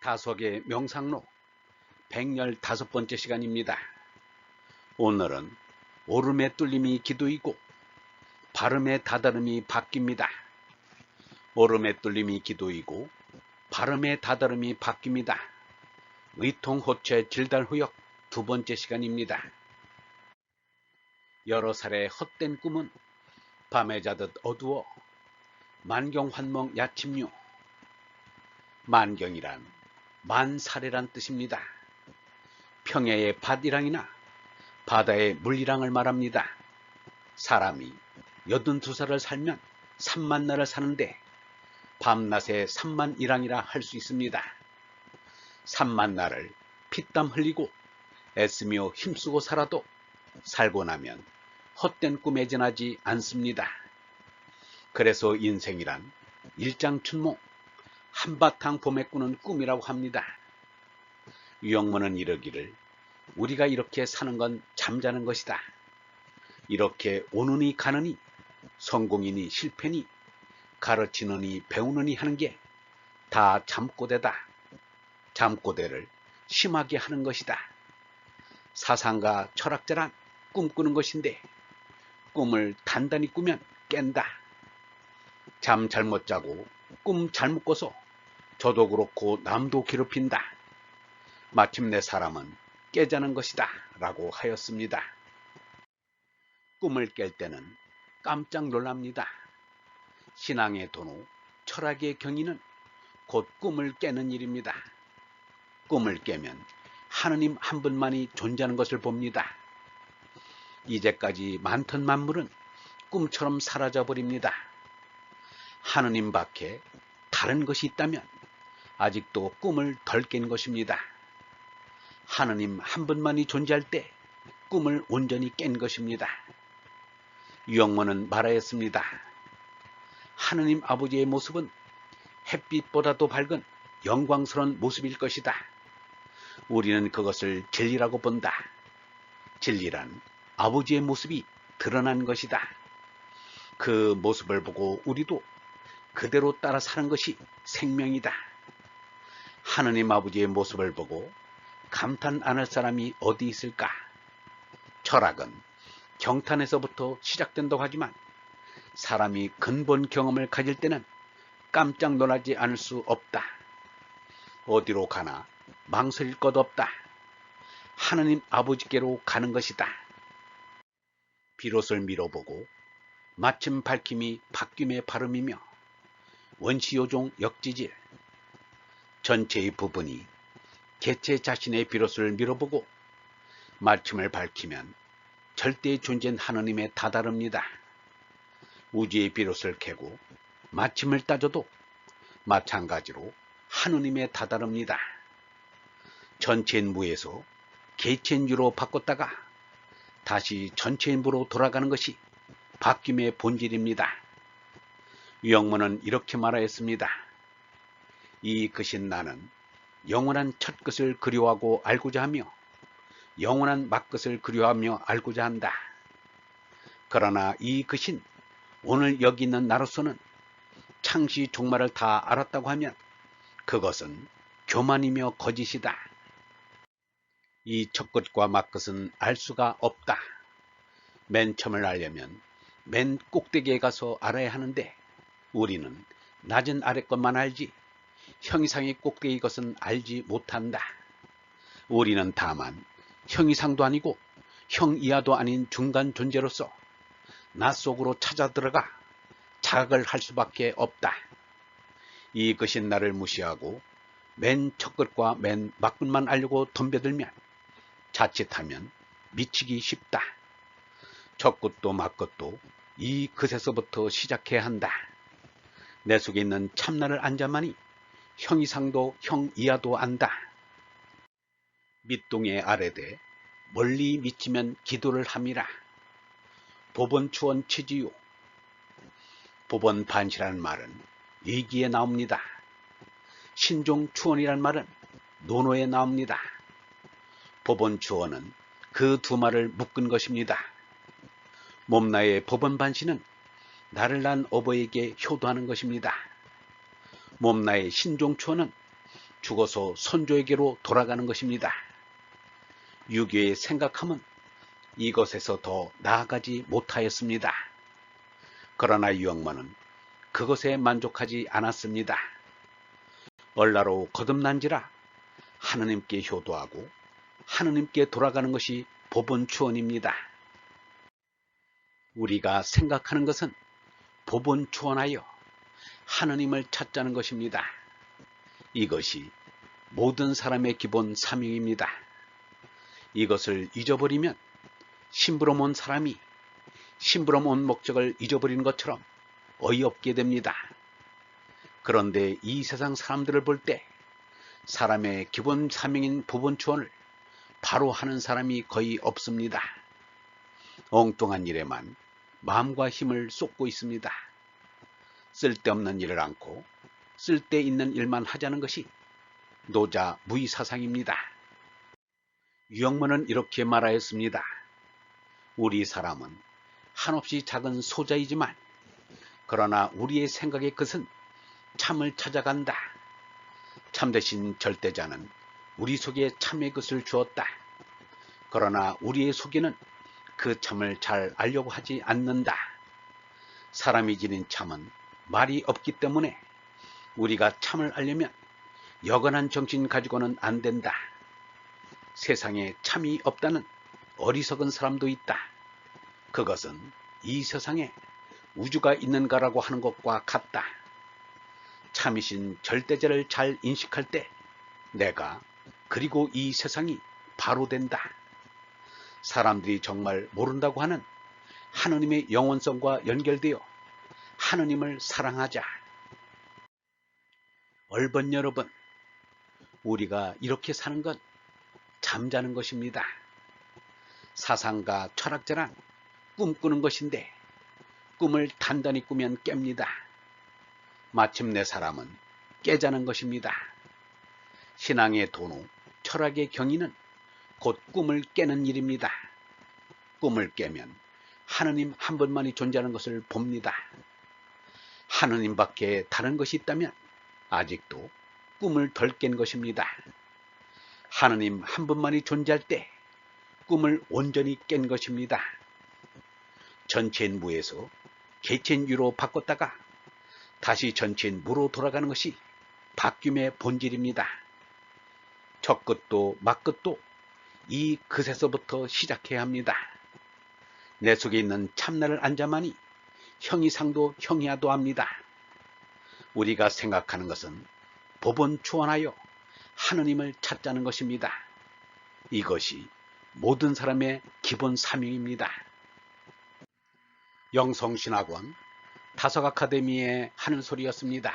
다속의 명상록 115번째 시간입니다. 오늘은 오름의 뚫림이 기도이고 발음의 다다름이 바뀝니다. 오름의 뚫림이 기도이고 발음의 다다름이 바뀝니다. 의통호체 질달후역 두 번째 시간입니다. 여러 살의 헛된 꿈은 밤에 자듯 어두워 만경환몽 야침류. 만경이란 만사례란 뜻입니다. 평야의 밭이랑이나 바다의 물이랑을 말합니다. 사람이 82살을 살면 3만날을 사는데 밤낮에 3만일랑이라 할 수 있습니다. 3만날을 피땀 흘리고 애쓰며 힘쓰고 살아도 살고 나면 헛된 꿈에 지나지 않습니다. 그래서 인생이란 일장춘몽, 한바탕 봄에 꾸는 꿈이라고 합니다. 유영문은 이러기를 우리가 이렇게 사는 건 잠자는 것이다. 이렇게 오느니 가느니 성공이니 실패니 가르치느니 배우느니 하는 게 다 잠꼬대다. 잠꼬대를 심하게 하는 것이다. 사상가 철학자란 꿈꾸는 것인데 꿈을 단단히 꾸면 깬다. 잠 잘못 자고 꿈 잘못 꿔서 저도 그렇고 남도 괴롭힌다. 마침내 사람은 깨자는 것이다 라고 하였습니다. 꿈을 깰 때는 깜짝 놀랍니다. 신앙의 도노, 철학의 경위는 곧 꿈을 깨는 일입니다. 꿈을 깨면 하느님 한 분만이 존재하는 것을 봅니다. 이제까지 많던 만물은 꿈처럼 사라져버립니다. 하느님 밖에 다른 것이 있다면 아직도 꿈을 덜 깬 것입니다. 하느님 한 분만이 존재할 때 꿈을 온전히 깬 것입니다. 유영문은 말하였습니다. 하느님 아버지의 모습은 햇빛보다도 밝은 영광스러운 모습일 것이다. 우리는 그것을 진리라고 본다. 진리란 아버지의 모습이 드러난 것이다. 그 모습을 보고 우리도 그대로 따라 사는 것이 생명이다. 하느님 아버지의 모습을 보고 감탄 안 할 사람이 어디 있을까? 철학은 경탄에서부터 시작된다고 하지만 사람이 근본 경험을 가질 때는 깜짝 놀라지 않을 수 없다. 어디로 가나 망설일 것 없다. 하느님 아버지께로 가는 것이다. 비롯을 밀어보고 마침 밝힘이 바뀜의 발음이며 원시요종 역지질 전체의 부분이 개체 자신의 비롯을 밀어보고 마침을 밝히면 절대의 존재인 하느님에 다다릅니다. 우주의 비롯을 캐고 마침을 따져도 마찬가지로 하느님에 다다릅니다. 전체인 무에서 개체인 유로 바꿨다가 다시 전체인 무로 돌아가는 것이 바뀜의 본질입니다. 유영문은 이렇게 말하였습니다. 이 끝인 나는 영원한 첫 끝을 그리워하고 알고자 하며 영원한 막끝을 그리워하며 알고자 한다. 그러나 이 끝인 오늘 여기 있는 나로서는 창시 종말을 다 알았다고 하면 그것은 교만이며 거짓이다. 이 첫끝과 막끝은 알 수가 없다. 맨 처음을 알려면 맨 꼭대기에 가서 알아야 하는데 우리는 낮은 아래 것만 알지 형이상의 꼭대기 것은 알지 못한다. 우리는 다만 형이상도 아니고 형 이하도 아닌 중간 존재로서 나 속으로 찾아 들어가 자각을 할 수밖에 없다. 이 끝인 나를 무시하고 맨 첫끝과 맨 막끝만 알려고 덤벼들면 자칫하면 미치기 쉽다. 첫끝도 막끝도 이 끝에서부터 시작해야 한다. 내 속에 있는 참나를 안자마니 형이상도 형 이하도 안다. 밑동에 아래되 멀리 미치면 기도를 함이라. 법원추원 치지요. 법원반시라는 말은 얘기에 나옵니다. 신종추원이란 말은 논어에 나옵니다. 법원추원은 그 두 말을 묶은 것입니다. 몸나의 법원반시는 나를 낳은 어버이에게 효도하는 것입니다. 몸나의 신종추원은 죽어서 선조에게로 돌아가는 것입니다. 유교의 생각함은 이것에서 더 나아가지 못하였습니다. 그러나 유영모는 그것에 만족하지 않았습니다. 얼라로 거듭난지라 하느님께 효도하고 하느님께 돌아가는 것이 법원추원입니다. 우리가 생각하는 것은 법원추원하여 하느님을 찾자는 것입니다. 이것이 모든 사람의 기본 사명입니다. 이것을 잊어버리면 심부름 온 사람이 심부름 온 목적을 잊어버린 것처럼 어이없게 됩니다. 그런데 이 세상 사람들을 볼 때 사람의 기본 사명인 법원추원을 바로 하는 사람이 거의 없습니다. 엉뚱한 일에만 마음과 힘을 쏟고 있습니다. 쓸데없는 일을 않고 쓸데있는 일만 하자는 것이 노자 무의사상입니다. 유영모는 이렇게 말하였습니다. 우리 사람은 한없이 작은 소자이지만 그러나 우리의 생각의 끝은 참을 찾아간다. 참되신 절대자는 우리 속에 참의 것을 주었다. 그러나 우리의 속에는 그 참을 잘 알려고 하지 않는다. 사람이 지닌 참은 말이 없기 때문에 우리가 참을 알려면 여건한 정신 가지고는 안 된다. 세상에 참이 없다는 어리석은 사람도 있다. 그것은 이 세상에 우주가 있는가라고 하는 것과 같다. 참이신 절대자를 잘 인식할 때 내가 그리고 이 세상이 바로 된다. 사람들이 정말 모른다고 하는 하느님의 영원성과 연결되어 하느님을 사랑하자. 얼번 여러분, 우리가 이렇게 사는 건 잠자는 것입니다. 사상가 철학자란 꿈꾸는 것인데 꿈을 단단히 꾸면 깹니다. 마침내 사람은 깨자는 것입니다. 신앙의 도노, 철학의 경위는 곧 꿈을 깨는 일입니다. 꿈을 깨면 하느님 한 분만이 존재하는 것을 봅니다. 하느님밖에 다른 것이 있다면 아직도 꿈을 덜 깬 것입니다. 하느님 한 분만이 존재할 때 꿈을 온전히 깬 것입니다. 전체인 무에서 개체인 유로 바꿨다가 다시 전체인 무로 돌아가는 것이 바뀜의 본질입니다. 첫 끝도 막 끝도 이 끝에서부터 시작해야 합니다. 내 속에 있는 참나를 안자마니 형이상도 형이야도 합니다. 우리가 생각하는 것은 법원추원하여 하느님을 찾자는 것입니다. 이것이 모든 사람의 기본 사명입니다. 영성신학원 다석아카데미의 하는 소리였습니다.